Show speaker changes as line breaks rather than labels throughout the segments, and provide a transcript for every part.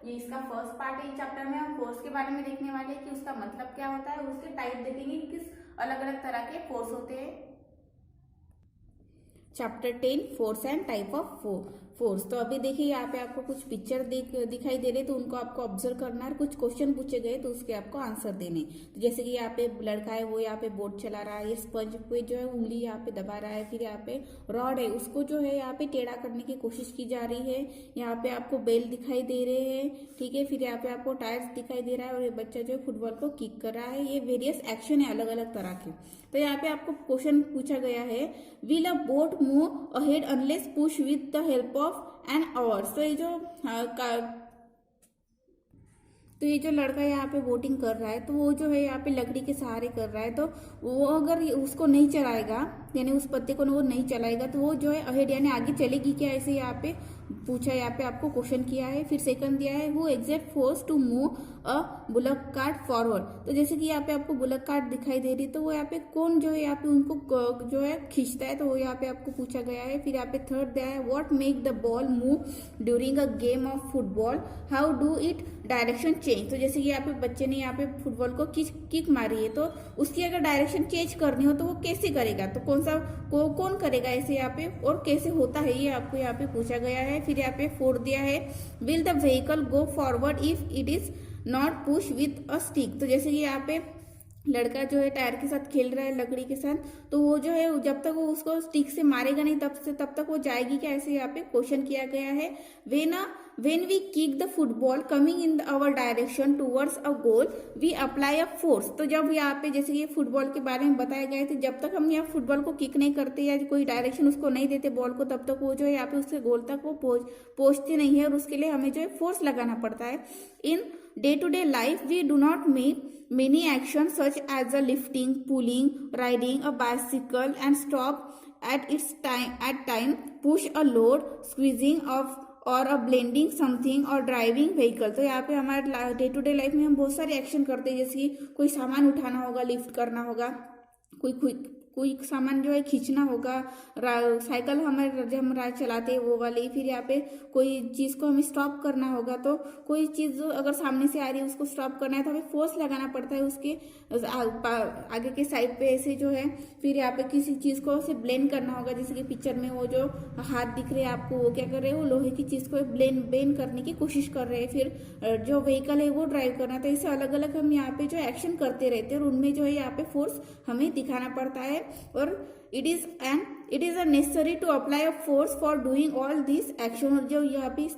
ये इसका first part है। चैप्टर में हम फोर्स के बारे में देखने वाले हैं कि उसका मतलब क्या होता है, उसके टाइप देखेंगे किस अलग अलग तरह के फोर्स होते हैं। Chapter 10 force and type of force. तो अभी देखिए यहाँ पे आपको कुछ पिक्चर दिखाई दे रहे, तो उनको आपको ऑब्जर्व करना है। कुछ क्वेश्चन पूछे गए तो उसके आपको आंसर देने। तो जैसे कि यहाँ पे लड़का है, वो यहाँ पे बोर्ड चला रहा है, ये स्पंज पे जो है उंगली यहाँ पे दबा रहा है। फिर यहाँ पे रॉड है, उसको जो है यहाँ पे टेढ़ा करने की कोशिश की जा रही है। यहाँ पे आपको बेल दिखाई दे रहे हैं, ठीक है। फिर यहाँ पे आपको टायर्स दिखाई दे रहा है और ये बच्चा जो है फुटबॉल को किक कर रहा है। ये वेरियस एक्शन है अलग अलग तरह के। तो यहाँ पे आपको क्वेश्चन पूछा गया है, will a boat move ahead unless push with the help of an oars। तो ये जो लड़का यहाँ पे बोटिंग कर रहा है, तो वो जो है यहाँ पे लकड़ी के सहारे कर रहा है। तो वो अगर उसको नहीं चलाएगा, यानी उस पत्ते को वो नहीं चलाएगा, तो वो जो है अहेड यानी आगे चलेगी क्या, ऐसे यहाँ पे पूछा, यहाँ पे आपको क्वेश्चन किया है। फिर सेकंड दिया है, वो exact force to move a bullock cart forward. तो जैसे कि यहाँ पे आपको बुलक कार्ट दिखाई दे रही है, तो वो यहाँ पे कौन जो है यहाँ पे उनको जो है खींचता है, तो वो यहाँ पे आपको पूछा गया है। फिर यहाँ पे थर्ड दिया है, what make the ball move during a game of football, how do it direction change. तो जैसे कि यहाँ पे बच्चे ने यहाँ पे फुटबॉल को किक मारी है, तो उसकी अगर डायरेक्शन चेंज करनी हो तो वो कैसे करेगा, तो कौन करेगा ऐसे यहाँ पे, और कैसे होता है ये आपको यहाँ पे पूछा गया है। फिर यहाँ पे फोर्थ दिया है, will the vehicle go forward if it is not push with a stick. तो जैसे कि यहाँ पे लड़का जो है टायर के साथ खेल रहा है, लकड़ी के साथ, तो वो जो है जब तक वो उसको स्टिक से मारेगा नहीं तब तक वो जाएगी क्या, ऐसे यहाँ पे क्वेश्चन किया गया है। when we kick the football coming in our direction towards a goal we apply a force। तो जब यहाँ पे जैसे ये फुटबॉल के बारे में बताया गया है, तो जब तक हम यहाँ फुटबॉल को किक नहीं करते या कोई डायरेक्शन उसको नहीं देते बॉल को, तब तक वो जो है यहाँ पे उसके गोल तक वो पहुंचते नहीं है, और उसके लिए हमें जो है फोर्स लगाना पड़ता है। In day to day life we do not make many actions such as a lifting, pulling, riding a bicycle and stop at time, push a load, squeezing of और अ ब्लेंडिंग समथिंग और driving vehicle. तो यहाँ पे हमारे day to day life में हम बहुत सारे एक्शन करते हैं, जैसे कि कोई सामान उठाना होगा, लिफ्ट करना होगा, कोई सामान जो है खींचना होगा, साइकिल हमारे जब हम चलाते हैं वो वाली। फिर यहाँ पे कोई चीज को हमें स्टॉप करना होगा, तो कोई चीज अगर सामने से आ रही है उसको स्टॉप करना है तो हमें फोर्स लगाना पड़ता है उसके आगे के साइड पे ऐसे जो है। फिर यहाँ पे किसी चीज को से ब्लेंड करना होगा, जैसे कि पिक्चर में वो जो हाथ दिख रहे हैं आपको, वो क्या कर रहे हैं, वो लोहे की चीज को ब्लेंड करने की कोशिश कर रहे हैं। फिर जो व्हीकल है वो ड्राइव करना, तो इसे अलग अलग हम यहाँ पे जो एक्शन करते रहते हैं, और उनमें जो है यहाँ पे फोर्स हमें दिखाना पड़ता है। और it is a necessary to apply a force for doing all these action। और जो यहाँ पे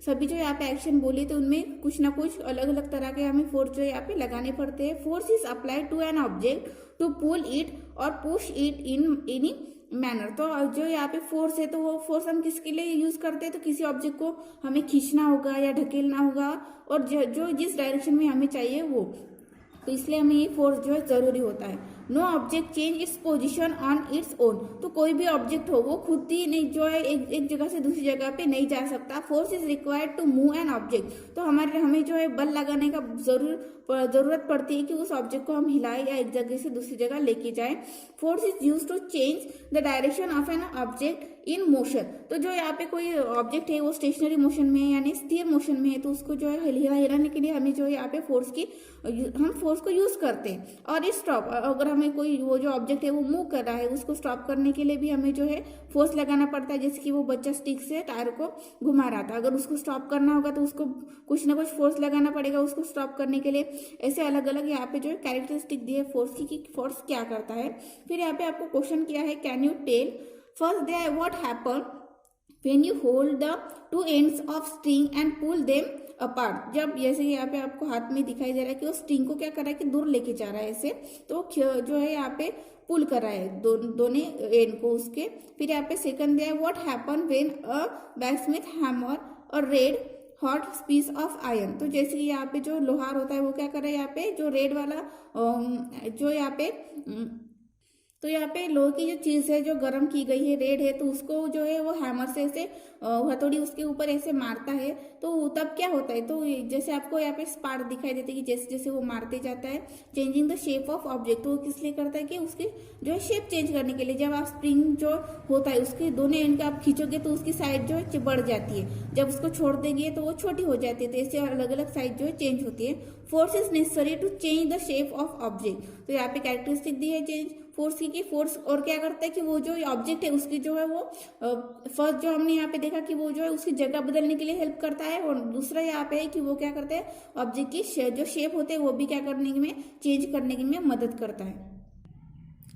सभी जो यहाँ पे एक्शन बोले, तो उनमें कुछ ना कुछ अलग अलग तरह के हमें फोर्स जो यहाँ पे लगाने पड़ते हैं। Force is applied to an object to pull it और push it in any manner. तो जो यहाँ पे फोर्स है, तो वो फोर्स हम किसके लिए यूज करते हैं, तो किसी ऑब्जेक्ट को हमें खींचना होगा या ढकेलना होगा, और जो जिस डायरेक्शन में हमें चाहिए वो, तो इसलिए हमें ये फोर्स जो है जरूरी होता है। No object change its position on its own. तो कोई भी ऑब्जेक्ट हो वो खुद ही नहीं जो है एक जगह से दूसरी जगह पे नहीं जा सकता। Force is required to move an object. तो हमें जो है बल लगाने का जरूरत पड़ती है कि उस ऑब्जेक्ट को हम हिलाएं या एक जगह से दूसरी जगह लेके जाएं। Force is use to change the direction of an object in motion. तो जो यहाँ पे कोई ऑब्जेक्ट है वो स्टेशनरी मोशन में है यानी स्थिर मोशन में है, तो उसको जो है हिलाने के लिए हमें जो है यहाँ पे हम फोर्स को यूज करते हैं। और स्टॉप, अगर हमें कोई वो जो ऑब्जेक्ट है वो मूव कर रहा है, उसको स्टॉप करने के लिए भी हमें जो है फोर्स लगाना पड़ता है। जैसे कि वो बच्चा स्टिक से टायर को घुमा रहा था, अगर उसको स्टॉप करना होगा तो उसको कुछ ना कुछ फोर्स लगाना पड़ेगा उसको स्टॉप करने के लिए। ऐसे अलग अलग यहाँ पे जो है कैरेक्टरिस्टिक दिए फोर्स की कि फोर्स क्या करता है। फिर यहाँ पे आपको क्वेश्चन किया है, can you tell first they what happen when you hold the two ends of string and pull them apart। जब जैसे यहाँ पे आपको हाथ में दिखाई दे रहा है कि वो स्ट्रिंग को क्या कर रहा है कि दूर लेके जा रहा है ऐसे, तो जो है यहाँ पे पुल कर रहा है दोनों एंड को उसके। फिर यहाँ पे सेकंड दिया है, what happen when a blacksmith hammer a red hot piece of iron. तो जैसे कि यहाँ पे जो लोहार होता है वो क्या कर रहा है, यहाँ पे जो रेड वाला जो यहाँ पे तो यहाँ पे लोहे की जो चीज है जो गर्म की गई है, रेड है, तो उसको जो है वो हैमर से ऐसे हथौड़ी उसके ऊपर ऐसे मारता है, तो तब क्या होता है, तो जैसे आपको यहाँ पे स्पार्क दिखाई देते हैं कि जैसे जैसे वो मारते जाता है, changing the shape of object, वो किस लिए करता है कि उसकी जो है शेप चेंज करने के लिए। जब आप स्प्रिंग जो होता है उसके दोनों एंड का आप खींचोगे तो उसकी साइड जो है बढ़ जाती है, जब उसको छोड़ देंगे तो वो छोटी हो जाती है, तो ऐसे अलग अलग साइड जो है चेंज होती है। Force is necessary to change the shape of object, तो यहाँ पे कैरेक्टरिस्टिक दी है चेंज फोर्स की कि फोर्स और क्या करता है कि वो जो ऑब्जेक्ट है उसकी जो है वो फर्स्ट जो हमने यहाँ पे देखा कि वो जो है उसकी जगह बदलने के लिए हेल्प करता है, और दूसरा यहाँ पे है कि वो क्या करता है ऑब्जेक्ट की जो शेप होते हैं वो भी क्या करने में चेंज करने में मदद करता है।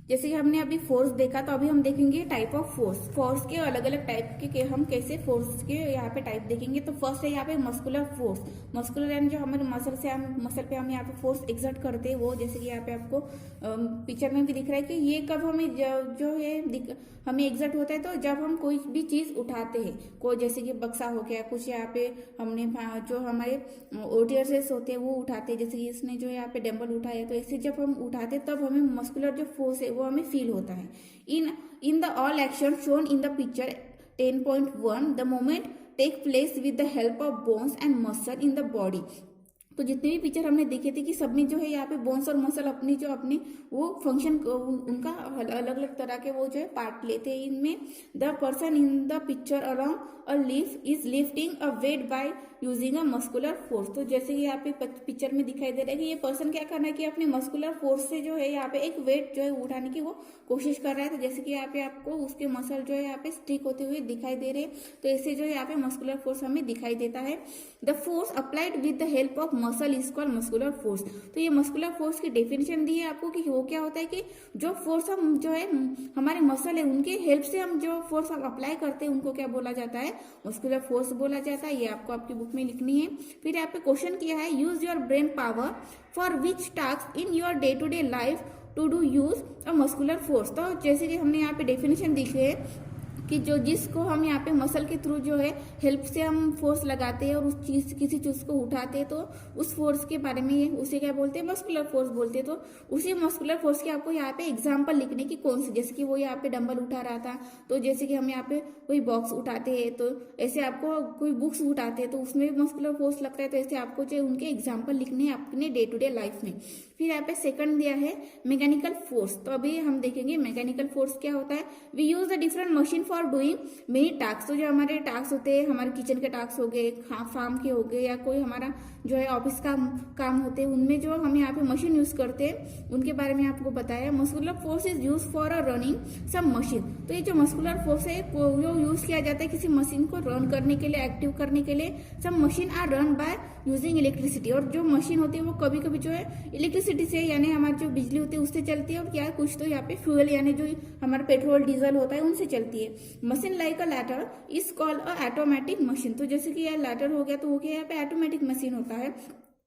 जैसे कि हमने अभी फोर्स देखा, तो अभी हम देखेंगे टाइप ऑफ फोर्स। फोर्स के अलग अलग टाइप के हम कैसे फोर्स के यहाँ पे टाइप देखेंगे। तो फर्स्ट है यहाँ पे मस्कुलर फोर्स। मस्कुलर यानी जो हमारे मसल पे हम यहाँ पे फोर्स एक्सर्ट करते हैं वो, जैसे कि यहाँ पे आपको पिक्चर में भी दिख रहा है कि ये कब हमें जो है हमें एग्जर्ट होता है, तो जब हम कोई भी चीज उठाते हैं, कोई जैसे कि बक्सा हो गया, कुछ यहाँ पे हमने जो हमारे ओटीएसएस होते हैं वो उठाते हैं, जैसे कि इसने जो यहाँ पे डंबल उठाया, तो ऐसे जब हम उठाते तब हमें मस्कुलर जो फोर्स है वो हमें फील होता है। In the all action shown in the picture 10.1 the moment take place with the help of bones and muscle in the body. तो जितने भी पिक्चर हमने देखे थे कि सब में जो है यहाँ पे बोन्स और मसल अपनी जो अपने वो फंक्शन उनका अलग अलग तरह के वो जो है पार्ट लेते हैं। इनमें the person in the picture around a leaf is lifting a weight by using a muscular force. तो जैसे कि यहाँ पे पिक्चर में दिखाई दे रहा है कि ये पर्सन क्या करना है कि अपने मस्कुलर फोर्स से जो है यहाँ पे एक वेट जो है उठाने की वो कोशिश कर रहा है। तो जैसे कि यहाँ पे आपको उसके मसल जो है यहाँ पे स्टिक होते हुए दिखाई दे रहे हैं, तो ऐसे जो है यहाँ पे मस्कुलर फोर्स हमें दिखाई देता है। The force applied with the help of muscle is called muscular force. तो ये मस्कुलर फोर्स की डेफिनेशन दी है आपको कि वो क्या होता है कि जो फोर्स हम जो है हमारे मसल है उनके हेल्प से हम जो फोर्स हम अप्लाई करते हैं उनको क्या बोला जाता है, मस्कुलर फोर्स बोला जाता है। ये आपको आपकी बुक में लिखनी है। फिर यहाँ पे क्वेश्चन किया है, use your brain power for which task in your day to day life to do use a muscular force. तो जैसे कि हमने यहाँ पे डेफिनेशन दिखी है कि जो जिसको हम यहाँ पे मसल के थ्रू जो है हेल्प से हम फोर्स लगाते हैं और उस चीज किसी चीज को उठाते हैं, तो उस फोर्स के बारे में उसे क्या बोलते हैं, मस्कुलर फोर्स बोलते हैं। तो उसी मस्कुलर फोर्स की आपको यहाँ पे एग्जांपल लिखने की कौन सी, जैसे कि वो यहाँ पे डंबल उठा रहा था, तो जैसे कि हम यहाँ पे कोई बॉक्स उठाते हैं, तो ऐसे आपको कोई बुक्स उठाते हैं तो उसमें भी मस्कुलर फोर्स लगता है। तो ऐसे आपको जो उनके एग्जाम्पल लिखने हैं अपने डे टू डे लाइफ में। फिर यहाँ पे सेकंड दिया है मैकेनिकल फोर्स। तो अभी हम देखेंगे मैकेनिकल फोर्स क्या होता है। We use the different machine for doing many task. तो जो हमारे टास्क होते हैं, हमारे किचन के टास्क हो गए, फार्म के हो गए, या कोई हमारा जो है ऑफिस का काम होते हैं, उनमें जो हम यहाँ पे मशीन यूज करते हैं उनके बारे में आपको बताया। Muscular force is use for a running some machine. तो ये जो मस्कुलर फोर्स है वो यूज किया जाता है किसी मशीन को रन करने के लिए, एक्टिव करने के लिए। Some machine are run by using electricity. और जो मशीन होती है वो कभी कभी जो है इलेक्ट्रिसिटी से, यानी हमारी जो बिजली होती है उससे चलती है, और क्या कुछ तो यहाँ पे फ्यूल यानी जो हमारा पेट्रोल डीजल होता है उनसे चलती है। Machine like a letter is called a automatic machine. तो जैसे कि यह लैटर हो गया तो वो क्या यहाँ पे ऑटोमेटिक मशीन होता है,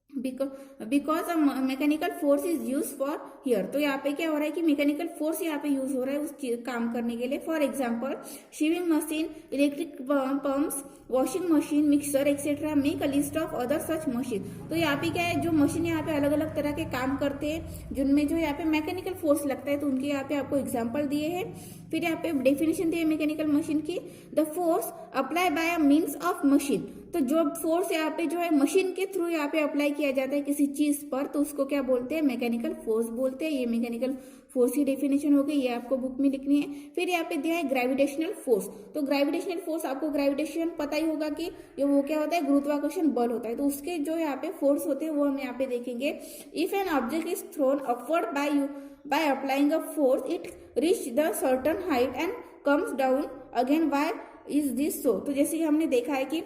because a mechanical force is use for here. तो यहाँ पे क्या हो रहा है कि मैकेनिकल फोर्स यहाँ पे यूज हो रहा है उस काम करने के लिए। For example shaving machine, electric pumps, washing machine, mixer etcetera, make a list of other such machine. तो यहाँ पे क्या है, जो मशीन यहाँ पे अलग अलग तरह के काम करते हैं जिनमें जो यहाँ पे मैकेनिकल फोर्स लगता है, तो उनके यहाँ पे आपको एग्जाम्पल दिए हैं। फिर यहाँ पे डेफिनेशन दी है मैकेनिकल मशीन की, the force apply bye a means of machine. तो जो फोर्स यहाँ पे जो है मशीन के थ्रू यहाँ पे अप्लाई किया जाता है किसी चीज पर, तो उसको क्या बोलते हैं, मैकेनिकल फोर्स बोलते हैं। ये मैकेनिकल फोर्स की डेफिनेशन हो गई, ये आपको बुक में लिखनी है। फिर यहाँ पे दिया है ग्रेविटेशनल फोर्स। तो ग्रेविटेशनल फोर्स आपको ग्रेविटेशन पता ही होगा कि ये वो क्या होता है, गुरुत्वाकर्षण बल होता है। तो उसके जो यहाँ पे फोर्स होते हैं वो हम यहाँ पे देखेंगे। If an object is throne upward by applying a force, it reach the certain height and comes down again. Why is this so? तो जैसे कि हमने देखा है कि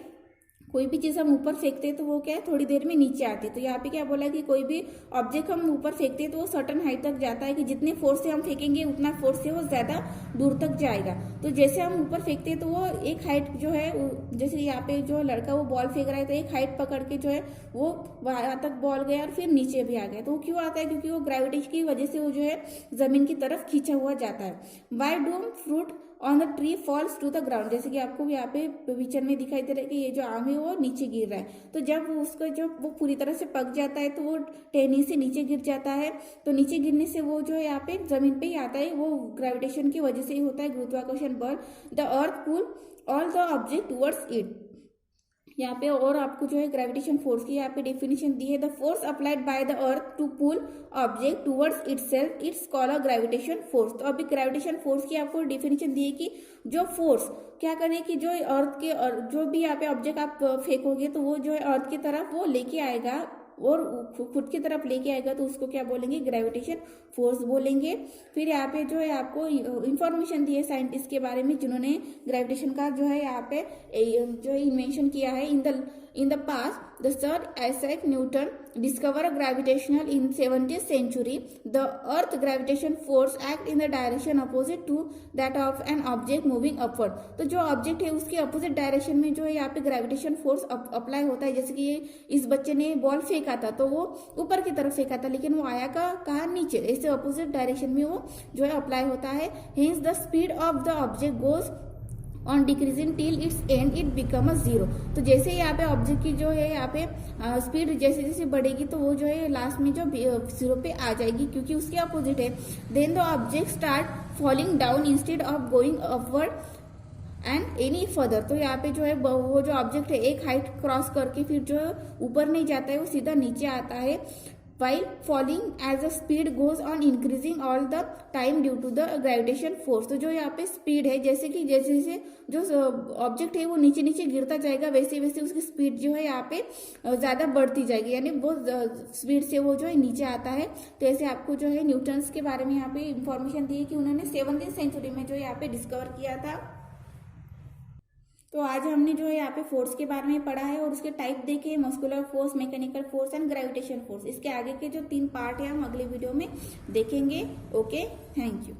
कोई भी चीज हम ऊपर फेंकते हैं तो वो क्या है, थोड़ी देर में नीचे आती है। तो यहाँ पे क्या बोला है कि कोई भी ऑब्जेक्ट हम ऊपर फेंकते हैं तो वो सर्टन हाइट तक जाता है, कि जितने फोर्स से हम फेंकेंगे उतना फोर्स से वो ज्यादा दूर तक जाएगा। तो जैसे हम ऊपर फेंकते हैं तो वो एक हाइट जो है, जैसे यहाँ पे जो लड़का वो बॉल फेंक रहा है तो एक हाइट पकड़ के जो है वो वहां तक बॉल गया और फिर नीचे भी आ गया। तो वो क्यों आता है, क्योंकि वो ग्रेविटी की वजह से वो जो है जमीन की तरफ खींचा हुआ जाता है। Why do fruit on the tree falls to the ground, जैसे कि आपको यहाँ पे पिक्चर में दिखाई दे रहा है कि ये जो आम है वो नीचे गिर रहा है। तो जब उसका जो वो पूरी तरह से पक जाता है तो वो टहनी से नीचे गिर जाता है। तो नीचे गिरने से वो जो है यहाँ पे जमीन पे ही आता है, वो ग्रेविटेशन की वजह से ही होता है, गुरुत्वाकर्षण बल। The earth pull all the object towards it. यहाँ पे और आपको जो है ग्रेविटेशन फोर्स की यहाँ पे डेफिनेशन दी है। The force applied by the earth to pull object towards itself it's called a gravitation force. तो अभी ग्रेविटेशन फोर्स की आपको डेफिनेशन दी है कि जो फोर्स क्या करे कि जो अर्थ के जो भी यहाँ पे ऑब्जेक्ट आप फेंकोगे तो वो जो है अर्थ की तरफ वो लेके आएगा और खुद की तरफ लेके आएगा, तो उसको क्या बोलेंगे, ग्रेविटेशन फोर्स बोलेंगे। फिर यहाँ पे जो है आपको इंफॉर्मेशन दी है साइंटिस्ट के बारे में जिन्होंने ग्रेविटेशन का जो है यहाँ पे जो इन्वेंशन किया है। In the past the sir Isaac Newton discover gravitational in 17th century। The earth gravitation force act in the direction opposite to that of an object moving upward. तो जो ऑब्जेक्ट है उसके अपोजिट डायरेक्शन में जो है यहाँ पे gravitation force apply होता है। जैसे कि इस बच्चे ने बॉल फेंका था तो वो ऊपर की तरफ फेंका था, लेकिन वो आया कहाँ नीचे, ऐसे अपोजिट डायरेक्शन में वो जो है अप्लाई होता है। Hence the speed of the object goes on decreasing till it's and it become a zero. तो जैसे ही यहाँ पे ऑब्जेक्ट की जो है यहाँ पे स्पीड जैसे जैसे बढ़ेगी तो वो जो है लास्ट में जो जीरो पे आ जाएगी, क्योंकि उसके अपोजिट है। Then the object start falling down instead of going upward and any further. तो यहाँ पे जो है वो जो ऑब्जेक्ट है एक हाइट क्रॉस करके फिर जो ऊपर नहीं जाता है, वो सीधा नीचे आता है। while falling as the speed goes on increasing all the time due to the gravitation force। तो जो यहाँ पे स्पीड है, जैसे कि जैसे जैसे जो ऑब्जेक्ट है वो नीचे नीचे गिरता जाएगा वैसे वैसे उसकी स्पीड जो है यहाँ पे ज्यादा बढ़ती जाएगी, यानी बहुत स्पीड से वो जो है नीचे आता है। तो ऐसे आपको जो है न्यूटन्स के बारे में यहाँ पे इंफॉर्मेशन दी है कि उन्होंने 17th century में जो यहाँ पे डिस्कवर किया था। तो आज हमने जो है यहाँ पे फोर्स के बारे में पढ़ा है और उसके टाइप देखे, muscular force, mechanical force and gravitation force. इसके आगे के जो 3 पार्ट है हम अगले वीडियो में देखेंगे। Okay, thank you.